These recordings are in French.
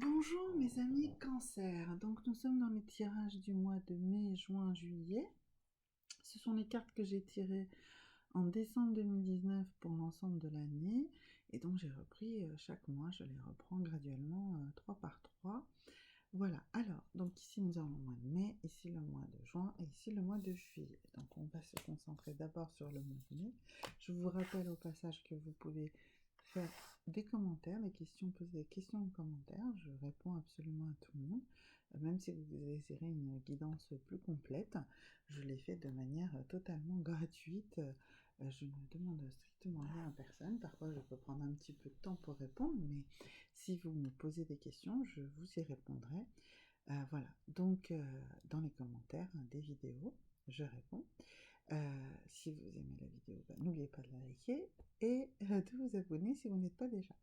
Bonjour mes amis Cancer, donc nous sommes dans les tirages du mois de mai, juin, juillet. Ce sont les cartes que j'ai tirées en décembre 2019 pour l'ensemble de l'année et donc j'ai repris chaque mois, je les reprends graduellement 3 par 3. Voilà, alors donc ici nous avons le mois de mai, ici le mois de juin et ici le mois de juillet. Donc on va se concentrer d'abord sur le mois de mai. Je vous rappelle au passage que vous pouvez faire des commentaires, des questions, poser des questions en commentaire. Je réponds absolument à tout le monde. Même si vous désirez une guidance plus complète, je l'ai fait de manière totalement gratuite. Je ne demande strictement rien à personne. Parfois, je peux prendre un petit peu de temps pour répondre, mais si vous me posez des questions, je vous y répondrai. Voilà, donc dans les commentaires des vidéos, je réponds. Si vous aimez la vidéo, n'oubliez pas de la liker et de vous abonner si vous n'êtes pas déjà.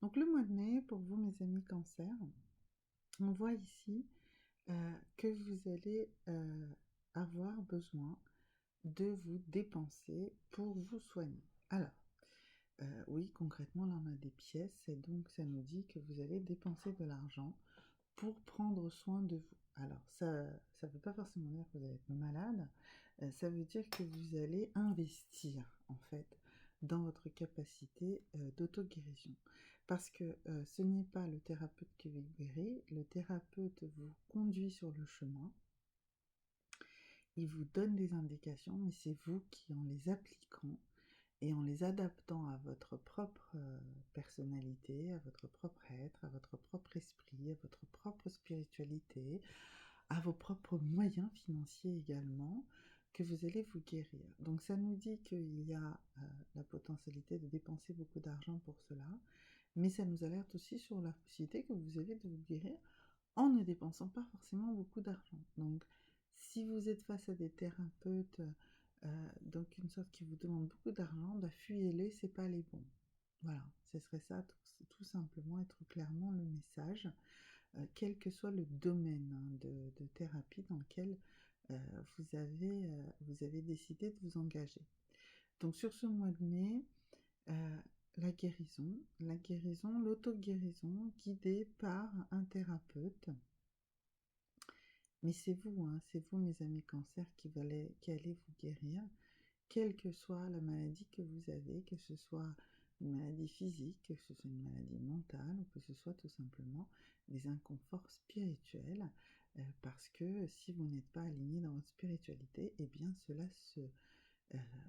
Donc le mois de mai, pour vous mes amis Cancer, on voit ici que vous allez avoir besoin de vous dépenser pour vous soigner. Alors, oui, concrètement, là on a des pièces et donc ça nous dit que vous allez dépenser de l'argent pour prendre soin de vous. Alors, ça ne veut pas forcément dire que vous allez être malade, ça veut dire que vous allez investir, en fait, dans votre capacité d'auto-guérison. Parce que ce n'est pas le thérapeute qui vous guérit, le thérapeute vous conduit sur le chemin, il vous donne des indications, mais c'est vous qui, en les appliquant, et en les adaptant à votre propre personnalité, à votre propre être, à votre propre esprit, à votre propre spiritualité, à vos propres moyens financiers également, que vous allez vous guérir. Donc ça nous dit qu'il y a la potentialité de dépenser beaucoup d'argent pour cela, mais ça nous alerte aussi sur la possibilité que vous avez de vous guérir en ne dépensant pas forcément beaucoup d'argent. Donc si vous êtes face à des thérapeutes donc une sorte qui vous demande beaucoup d'argent, fuyez-les, c'est pas les bons. Voilà, ce serait ça tout simplement, être clairement le message, quel que soit le domaine de thérapie dans lequel vous avez décidé de vous engager. Donc sur ce mois de mai, euh, la guérison, l'auto-guérison guidée par un thérapeute. Mais c'est vous mes amis Cancer qui allez vous guérir, quelle que soit la maladie que vous avez, que ce soit une maladie physique, que ce soit une maladie mentale, ou que ce soit tout simplement des inconforts spirituels, parce que si vous n'êtes pas aligné dans votre spiritualité, eh bien cela se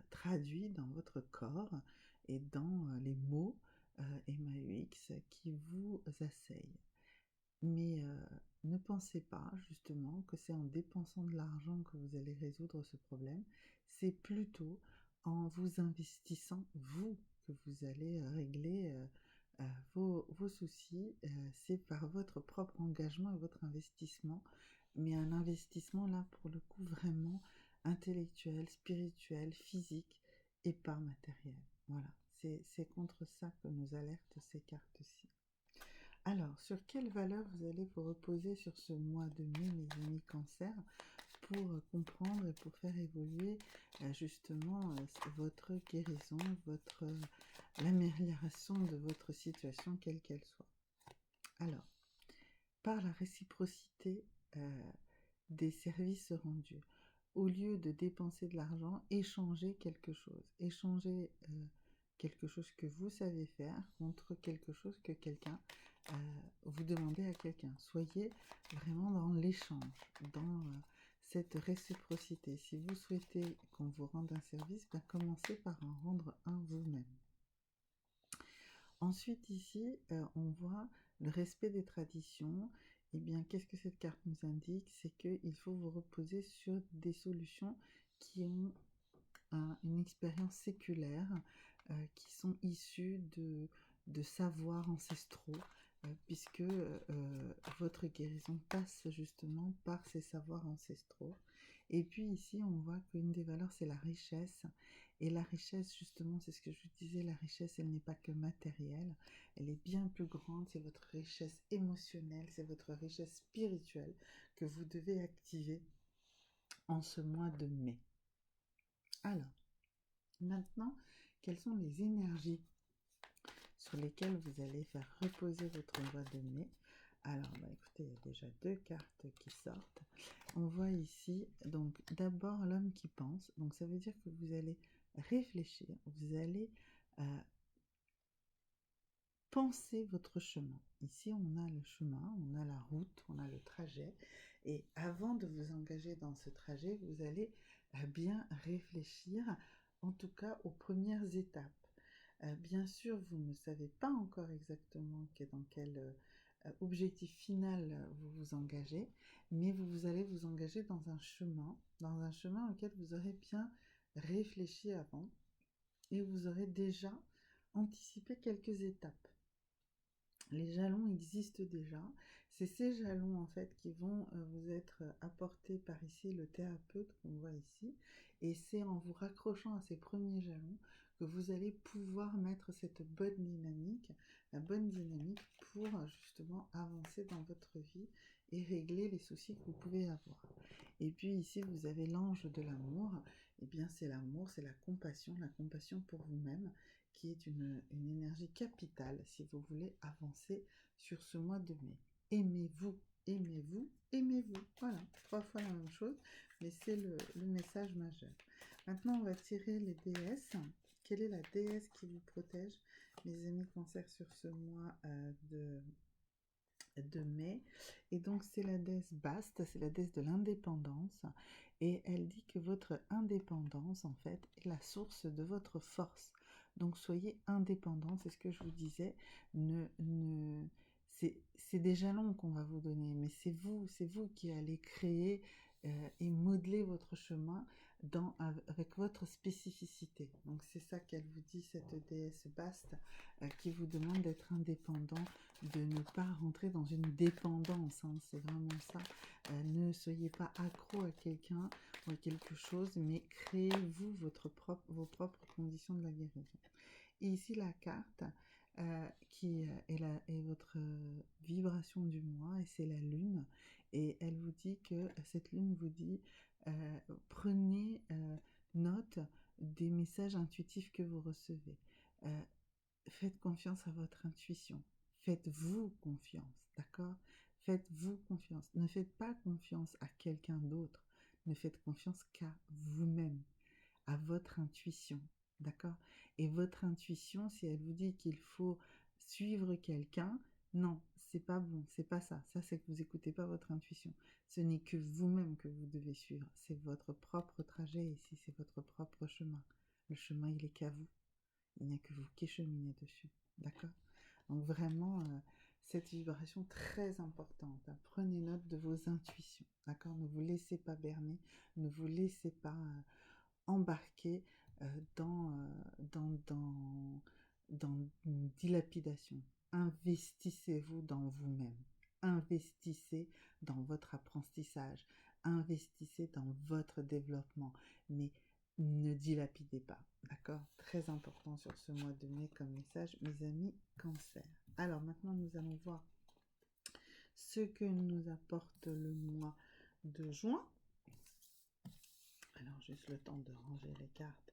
traduit dans votre corps et dans les mots MAUX qui vous assaillent. Mais ne pensez pas justement que c'est en dépensant de l'argent que vous allez résoudre ce problème, c'est plutôt en vous investissant, vous, que vous allez régler vos soucis. C'est par votre propre engagement et votre investissement, mais un investissement là pour le coup vraiment intellectuel, spirituel, physique et pas matériel. Voilà, c'est contre ça que nous alertent ces cartes-ci. Alors, sur quelle valeur vous allez vous reposer sur ce mois de mai, mes amis Cancer, pour comprendre et pour faire évoluer justement votre guérison, l'amélioration de votre situation, quelle qu'elle soit. Alors, par la réciprocité des services rendus, au lieu de dépenser de l'argent, échanger quelque chose. Échanger quelque chose que vous savez faire contre quelque chose que quelqu'un vous demandez à quelqu'un. Soyez vraiment dans l'échange, dans cette réciprocité. Si vous souhaitez qu'on vous rende un service, commencez par en rendre un vous-même. Ensuite, ici, on voit le respect des traditions. Eh bien, qu'est-ce que cette carte nous indique? C'est qu'il faut vous reposer sur des solutions qui ont une expérience séculaire, qui sont issues de savoirs ancestraux, puisque votre guérison passe justement par ces savoirs ancestraux. Et puis ici, on voit qu'une des valeurs, c'est la richesse. Et la richesse, justement, c'est ce que je vous disais, la richesse, elle n'est pas que matérielle, elle est bien plus grande, c'est votre richesse émotionnelle, c'est votre richesse spirituelle que vous devez activer en ce mois de mai. Alors, maintenant, quelles sont les énergies sur lesquelles vous allez faire reposer votre mois de mai? Alors, bah, écoutez, il y a déjà 2 cartes qui sortent. On voit ici, donc d'abord l'homme qui pense. Donc ça veut dire que vous allez réfléchir, vous allez penser votre chemin. Ici, on a le chemin, on a la route, on a le trajet. Et avant de vous engager dans ce trajet, vous allez bien réfléchir, en tout cas aux premières étapes. Bien sûr, vous ne savez pas encore exactement dans quel objectif final vous vous engagez, mais vous allez vous engager dans un chemin auquel vous aurez bien réfléchi avant et vous aurez déjà anticipé quelques étapes. Les jalons existent déjà. C'est ces jalons en fait qui vont vous être apportés par ici le thérapeute qu'on voit ici. Et c'est en vous raccrochant à ces premiers jalons que vous allez pouvoir mettre cette bonne dynamique, la bonne dynamique pour justement avancer dans votre vie et régler les soucis que vous pouvez avoir. Et puis ici vous avez l'ange de l'amour. Et bien c'est l'amour, c'est la compassion pour vous-même qui est une énergie capitale si vous voulez avancer sur ce mois de mai. Aimez-vous, aimez-vous, aimez-vous. Voilà, 3 fois la même chose, mais c'est le message majeur. Maintenant, on va tirer les déesses. Quelle est la déesse qui vous protège, mes amis Cancer, sur ce mois de mai? Et donc c'est la déesse Baste, c'est la déesse de l'indépendance, et elle dit que votre indépendance en fait est la source de votre force. Donc soyez indépendant, c'est ce que je vous disais. C'est des jalons qu'on va vous donner, mais c'est vous qui allez créer et modeler votre chemin avec votre spécificité. Donc c'est ça qu'elle vous dit, cette déesse Baste, qui vous demande d'être indépendant, de ne pas rentrer dans une dépendance, hein, c'est vraiment ça. Ne soyez pas accro à quelqu'un ou à quelque chose, mais créez-vous vos propres conditions de la guérison. Et ici la carte qui est votre vibration du mois, et c'est la lune. Et elle vous dit que cette lune vous dit prenez note des messages intuitifs que vous recevez. Faites confiance à votre intuition. Faites-vous confiance, d'accord? Faites-vous confiance. Ne faites pas confiance à quelqu'un d'autre. Ne faites confiance qu'à vous-même, à votre intuition, d'accord? Et votre intuition, si elle vous dit qu'il faut suivre quelqu'un, non, c'est pas bon, c'est pas ça. Ça, c'est que vous n'écoutez pas votre intuition. Ce n'est que vous-même que vous devez suivre. C'est votre propre trajet ici, c'est votre propre chemin. Le chemin, il est qu'à vous. Il n'y a que vous qui cheminez dessus, d'accord? Donc vraiment, cette vibration très importante, hein. Prenez note de vos intuitions, d'accord? Ne vous laissez pas berner, ne vous laissez pas embarquer dans une dilapidation. Investissez-vous dans vous-même. Investissez dans votre apprentissage. Investissez dans votre développement. Mais ne dilapidez pas. D'accord? Très important sur ce mois de mai comme message, mes amis Cancer. Alors maintenant, nous allons voir ce que nous apporte le mois de juin. Alors, juste le temps de ranger les cartes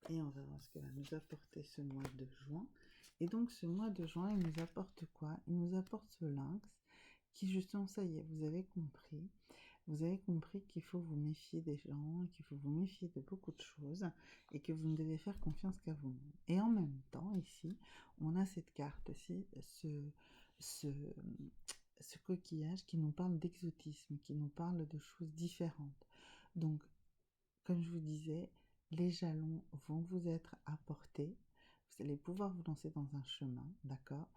et on va voir ce que va nous apporter ce mois de juin. Et donc, ce mois de juin, il nous apporte quoi? Il nous apporte ce lynx qui, justement, ça y est, vous avez compris. Vous avez compris qu'il faut vous méfier des gens, qu'il faut vous méfier de beaucoup de choses et que vous ne devez faire confiance qu'à vous-même. Et en même temps, ici, on a cette carte-ci, ce coquillage qui nous parle d'exotisme, qui nous parle de choses différentes. Donc, comme je vous disais, les jalons vont vous être apportés. Vous allez pouvoir vous lancer dans un chemin, d'accord?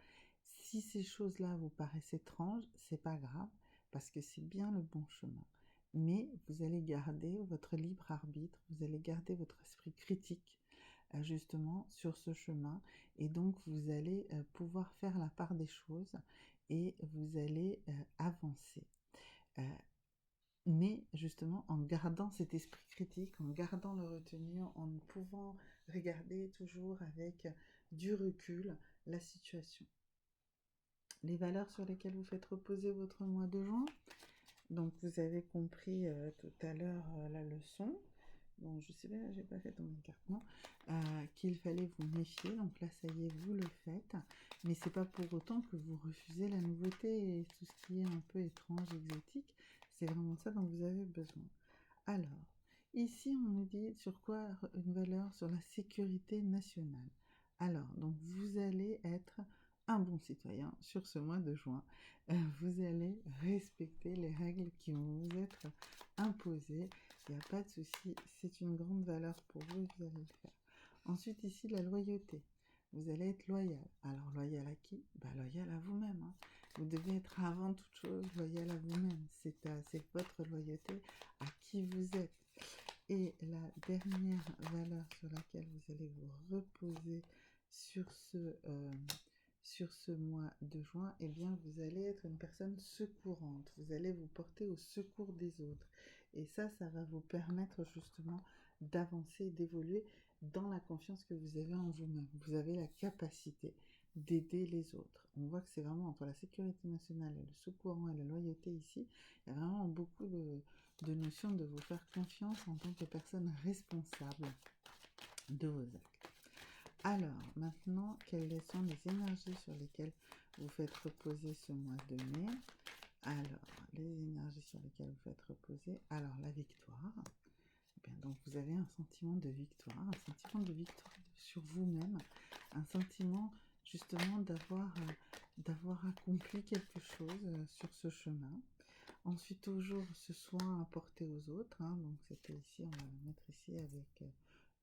Si ces choses-là vous paraissent étranges, c'est pas grave, parce que c'est bien le bon chemin. Mais vous allez garder votre libre arbitre, vous allez garder votre esprit critique, justement, sur ce chemin. Et donc, vous allez pouvoir faire la part des choses et vous allez avancer. Mais justement en gardant cet esprit critique, en gardant le retenir, en pouvant regarder toujours avec du recul la situation. Les valeurs sur lesquelles vous faites reposer votre mois de juin. Donc vous avez compris tout à l'heure la leçon. dont je sais pas, j'ai pas fait ton écartement, qu'il fallait vous méfier. Donc là, ça y est, vous le faites. Mais c'est pas pour autant que vous refusez la nouveauté et tout ce qui est un peu étrange, exotique. C'est vraiment ça dont vous avez besoin. Alors, ici, on nous dit sur quoi une valeur sur la sécurité nationale. Alors, donc vous allez être un bon citoyen sur ce mois de juin. Vous allez respecter les règles qui vont vous être imposées. Il n'y a pas de souci, c'est une grande valeur pour vous, vous allez le faire. Ensuite, ici, la loyauté. Vous allez être loyal. Alors, loyal à qui? Loyal à vous-même, hein. Vous devez être avant toute chose loyal à vous-même. C'est votre loyauté à qui vous êtes. Et la dernière valeur sur laquelle vous allez vous reposer sur ce mois de juin, eh bien, vous allez être une personne secourante. Vous allez vous porter au secours des autres. Et ça va vous permettre justement d'avancer, d'évoluer dans la confiance que vous avez en vous-même. Vous avez la capacité d'aider les autres. On voit que c'est vraiment entre la sécurité nationale et le secourant et la loyauté ici, il y a vraiment beaucoup de notions de vous faire confiance en tant que personne responsable de vos actes. Alors, maintenant, quelles sont les énergies sur lesquelles vous faites reposer ce mois de mai? Alors, les énergies sur lesquelles vous faites reposer. Alors, la victoire. Eh bien, donc, vous avez un sentiment de victoire sur vous-même, un sentiment justement d'avoir accompli quelque chose sur ce chemin. Ensuite, toujours ce soin apporté aux autres, hein, donc c'était ici, on va le mettre ici avec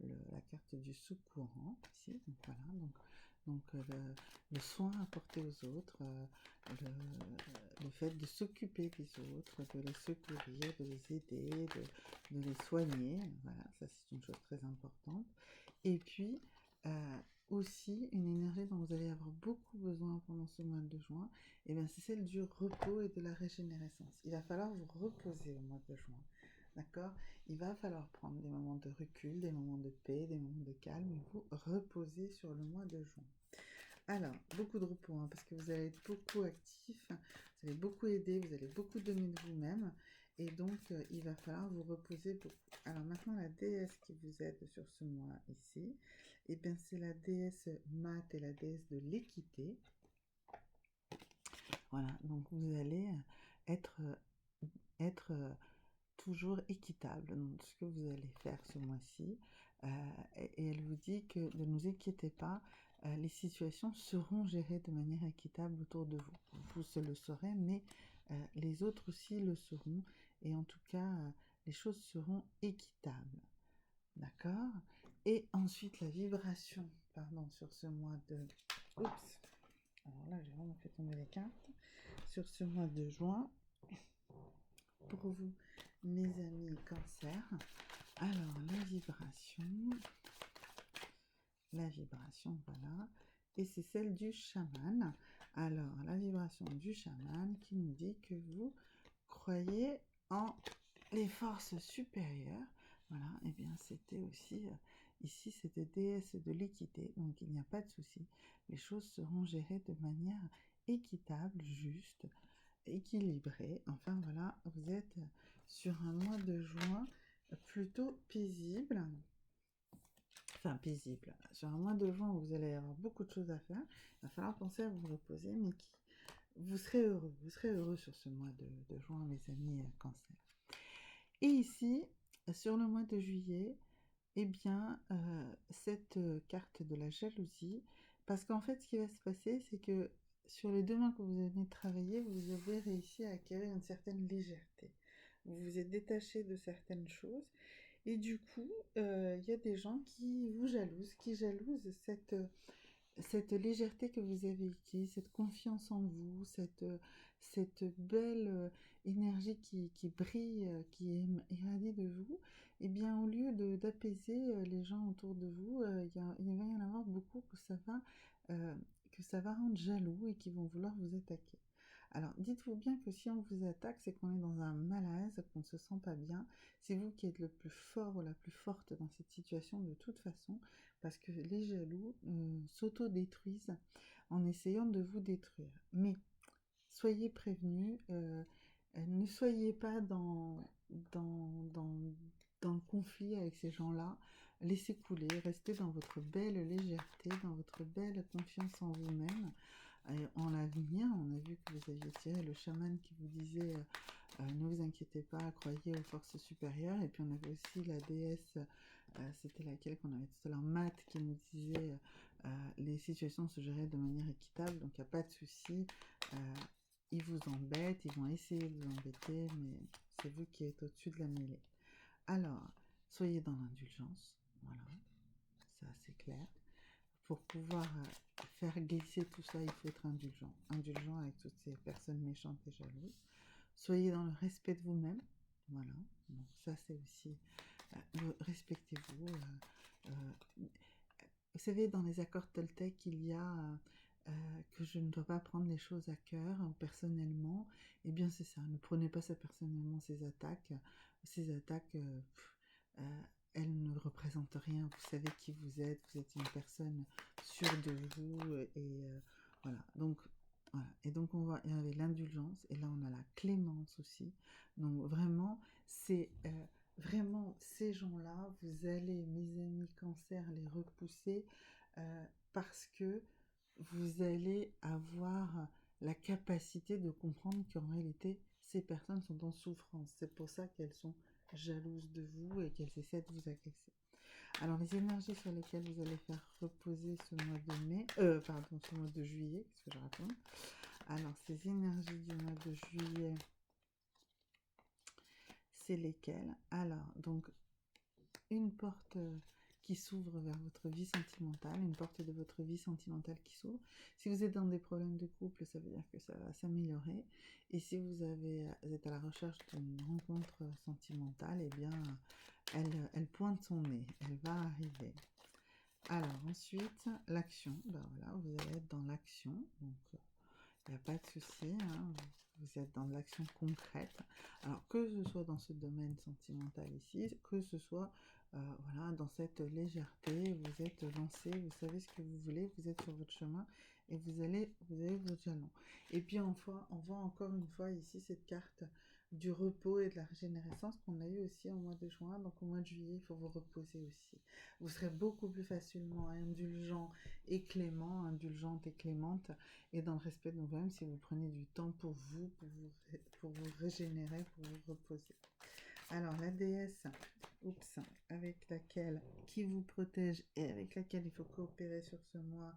la carte du secourant, ici, donc voilà, donc le soin apporté aux autres, le fait de s'occuper des autres, de les secourir, de les aider, de les soigner, voilà, ça c'est une chose très importante. Et puis, aussi, une énergie dont vous allez avoir beaucoup besoin pendant ce mois de juin, et bien c'est celle du repos et de la régénérescence. Il va falloir vous reposer au mois de juin, d'accord? Il va falloir prendre des moments de recul, des moments de paix, des moments de calme, et vous reposer sur le mois de juin. Alors, beaucoup de repos, hein, parce que vous allez être beaucoup actif, vous allez beaucoup aider, vous allez beaucoup donner de vous-même, et donc il va falloir vous reposer beaucoup. Alors maintenant, la déesse qui vous aide sur ce mois ici, et bien c'est la déesse Mat et la déesse de l'équité. Voilà, donc vous allez être toujours équitable dans ce que vous allez faire ce mois-ci. Et elle vous dit que ne vous inquiétez pas, les situations seront gérées de manière équitable autour de vous. Vous le saurez, mais les autres aussi le seront. Et en tout cas, les choses seront équitables. D'accord? Et ensuite, la vibration, pardon, sur ce mois de... Oups! Alors là, j'ai vraiment fait tomber les cartes. Sur ce mois de juin, pour vous, mes amis cancer, alors la vibration, voilà, et c'est celle du chaman. Alors, la vibration du chaman qui nous dit que vous croyez en les forces supérieures. Voilà, et bien c'était aussi, ici c'était déesse de l'équité, donc il n'y a pas de souci. Les choses seront gérées de manière équitable, juste, équilibrée. Enfin voilà, vous êtes sur un mois de juin plutôt paisible. Enfin, paisible. Sur un mois de juin où vous allez avoir beaucoup de choses à faire, il va falloir penser à vous reposer, mais vous serez heureux sur ce mois de juin, mes amis cancer. Et ici, sur le mois de juillet, eh bien, cette carte de la jalousie, parce qu'en fait, ce qui va se passer, c'est que sur les 2 mois que vous venez de travailler, vous avez réussi à acquérir une certaine légèreté. Vous vous êtes détaché de certaines choses, et du coup, il y a des gens qui vous jalousent, qui jalousent cette légèreté que vous avez acquise, cette confiance en vous, cette belle énergie qui brille, irradie de vous, et bien au lieu d'apaiser les gens autour de vous, il va y en avoir beaucoup que ça va rendre jaloux et qui vont vouloir vous attaquer. Alors, dites-vous bien que si on vous attaque, c'est qu'on est dans un malaise, qu'on ne se sent pas bien. C'est vous qui êtes le plus fort ou la plus forte dans cette situation de toute façon, parce que les jaloux s'auto-détruisent en essayant de vous détruire. Mais soyez prévenus, ne soyez pas dans dans le conflit avec ces gens-là, laissez couler, restez dans votre belle légèreté, dans votre belle confiance en vous-même, en l'avenir. On a vu que vous aviez tiré le chaman qui vous disait ne vous inquiétez pas, croyez aux forces supérieures. Et puis on avait aussi la déesse, c'était laquelle qu'on avait tout à l'heure, Math, qui nous disait les situations se géraient de manière équitable, donc il n'y a pas de souci. Ils vous embêtent, ils vont essayer de vous embêter, mais c'est vous qui êtes au-dessus de la mêlée. Alors, soyez dans l'indulgence, voilà, ça c'est clair. Pour pouvoir faire glisser tout ça, il faut être indulgent. Indulgent avec toutes ces personnes méchantes et jalouses. Soyez dans le respect de vous-même, voilà. Donc ça c'est aussi, respectez-vous. Vous savez, dans les accords Toltec, il y a que je ne dois pas prendre les choses à cœur personnellement. Eh bien, c'est ça. Ne prenez pas ça personnellement, ces attaques. Ces attaques, elles ne représentent rien. Vous savez qui vous êtes une personne sûre de vous. Voilà. Donc, voilà. Et donc, il y avait l'indulgence. Et là, on a la clémence aussi. Donc, vraiment, c'est... vraiment, ces gens-là, vous allez, mes amis cancer, les repousser parce que vous allez avoir la capacité de comprendre qu'en réalité, ces personnes sont en souffrance. C'est pour ça qu'elles sont jalouses de vous et qu'elles essaient de vous agresser. Alors, les énergies sur lesquelles vous allez faire reposer ce mois de mai, ce mois de juillet, qu'est-ce que je raconte? Alors, ces énergies du mois de juillet, c'est lesquelles? Alors, donc, une porte qui s'ouvre vers votre vie sentimentale, une porte de votre vie sentimentale qui s'ouvre. Si vous êtes dans des problèmes de couple, ça veut dire que ça va s'améliorer. Et si vous êtes à la recherche d'une rencontre sentimentale, eh bien, elle pointe son nez, elle va arriver. Alors ensuite, l'action, ben voilà, vous allez être dans l'action, donc il n'y a pas de souci, hein, vous êtes dans de l'action concrète. Alors que ce soit dans ce domaine sentimental ici, que ce soit voilà, dans cette légèreté, vous êtes lancé, vous savez ce que vous voulez, vous êtes sur votre chemin et vous avez votre jalon. Et puis on voit encore une fois ici cette carte du repos et de la régénérescence qu'on a eu aussi au mois de juin. Donc au mois de juillet, il faut vous reposer aussi. Vous serez beaucoup plus facilement indulgent et clément, indulgente et clémente, et dans le respect de vous-même si vous prenez du temps pour vous régénérer, pour vous reposer. Alors la déesse, avec laquelle, qui vous protège et avec laquelle il faut coopérer sur ce mois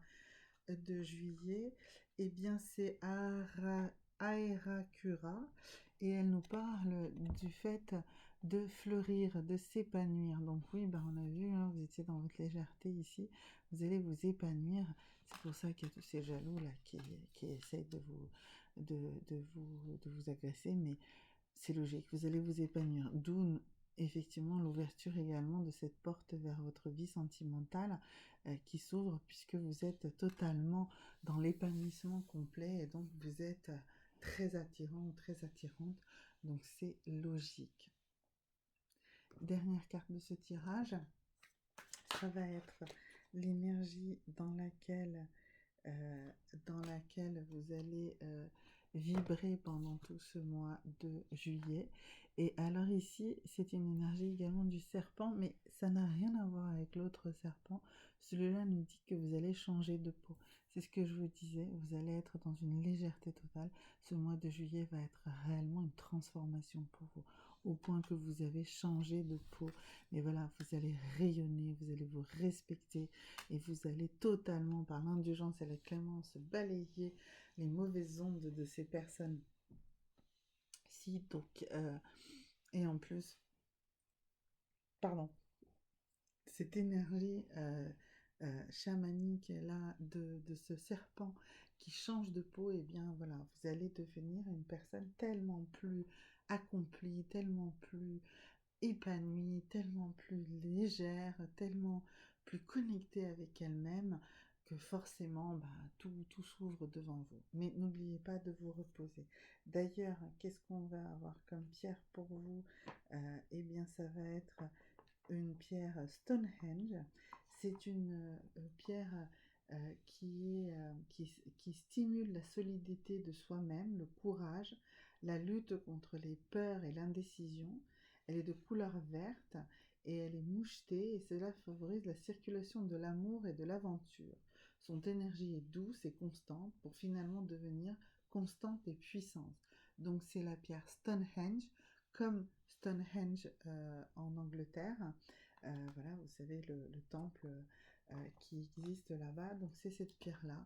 de juillet, eh bien c'est Aerakura, et elle nous parle du fait de fleurir, de s'épanouir. Donc oui, ben on a vu, hein, vous étiez dans votre légèreté ici, vous allez vous épanouir. C'est pour ça qu'il y a tous ces jaloux là qui essayent de vous agresser, mais c'est logique, vous allez vous épanouir. D'où effectivement l'ouverture également de cette porte vers votre vie sentimentale qui s'ouvre, puisque vous êtes totalement dans l'épanouissement complet et donc vous êtes très attirant ou très attirante, donc c'est logique. Dernière carte de ce tirage, ça va être l'énergie dans laquelle vous allez vibrer pendant tout ce mois de juillet. Et alors ici, c'est une énergie également du serpent, mais ça n'a rien à voir avec l'autre serpent. Celui-là nous dit que vous allez changer de peau. C'est ce que je vous disais, vous allez être dans une légèreté totale. Ce mois de juillet va être réellement une transformation pour vous, au point que vous avez changé de peau. Mais voilà, vous allez rayonner, vous allez vous respecter et vous allez totalement, par l'indulgence et la clémence, balayer les mauvaises ondes de ces personnes. Si, donc, et en plus, pardon, cette énergie chamanique là de ce serpent qui change de peau, et bien voilà, vous allez devenir une personne tellement plus accomplie, tellement plus épanouie, tellement plus légère, tellement plus connectée avec elle-même, que forcément tout s'ouvre devant vous. Mais n'oubliez pas de vous reposer. D'ailleurs, qu'est-ce qu'on va avoir comme pierre pour vous? Eh bien, ça va être une pierre Stonehenge. C'est une pierre qui stimule la solidité de soi-même, le courage, la lutte contre les peurs et l'indécision. Elle est de couleur verte et elle est mouchetée et cela favorise la circulation de l'amour et de l'aventure. Son énergie est douce et constante pour finalement devenir constante et puissante. Donc c'est la pierre Stonehenge, comme Stonehenge en Angleterre. Voilà, vous savez, le temple qui existe là-bas. Donc c'est cette pierre-là,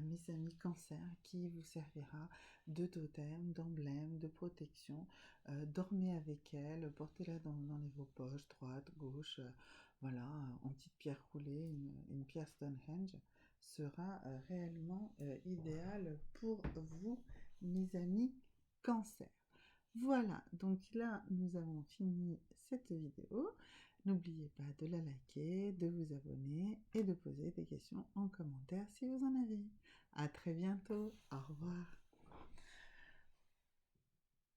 mes amis Cancer, qui vous servira de totem, d'emblème, de protection. Dormez avec elle, portez-la dans vos poches, droite, gauche, voilà, en petite pierre roulée, une pierre Stonehenge sera réellement idéale pour vous, mes amis Cancer. Voilà, donc là, nous avons fini cette vidéo. N'oubliez pas de la liker, de vous abonner et de poser des questions en commentaire si vous en avez. À très bientôt. Au revoir.